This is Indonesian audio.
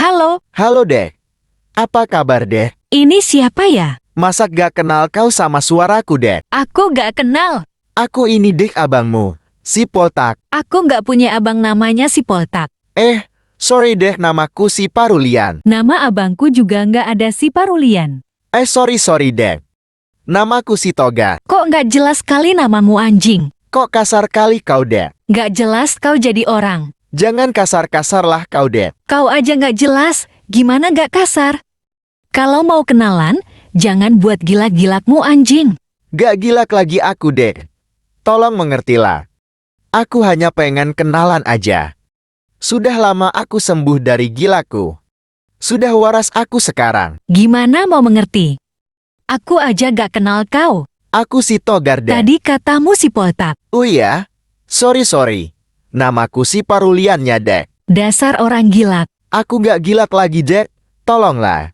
Halo, Halo Dek. Apa kabar Dek? ini siapa ya? Masa gak kenal kau sama suaraku Dek? Aku gak kenal. Aku ini Dek abangmu, si Poltak. Aku gak punya abang namanya si Poltak. Sorry Dek, namaku si Parulian. Nama abangku juga gak ada si Parulian. Sorry Dek. Namaku si Toga. Kok gak jelas kali namamu anjing? Kok kasar kali kau Dek? Gak jelas kau jadi orang. Jangan kasar-kasar lah kau Dek. Kau aja gak jelas, gimana gak kasar? Kalau mau kenalan, jangan buat gilak-gilakmu anjing. Gak gilak lagi aku Dek. Tolong mengertilah. Aku hanya pengen kenalan aja. Sudah lama aku sembuh dari gilaku. Sudah waras aku sekarang. Gimana mau mengerti? Aku aja gak kenal kau. Aku si Togar Dek. Tadi katamu si Poltak. Oh iya? Sorry. Namaku si Paruliannya Dek. Dasar orang gilak. Aku gak gilak lagi Dek. Tolonglah.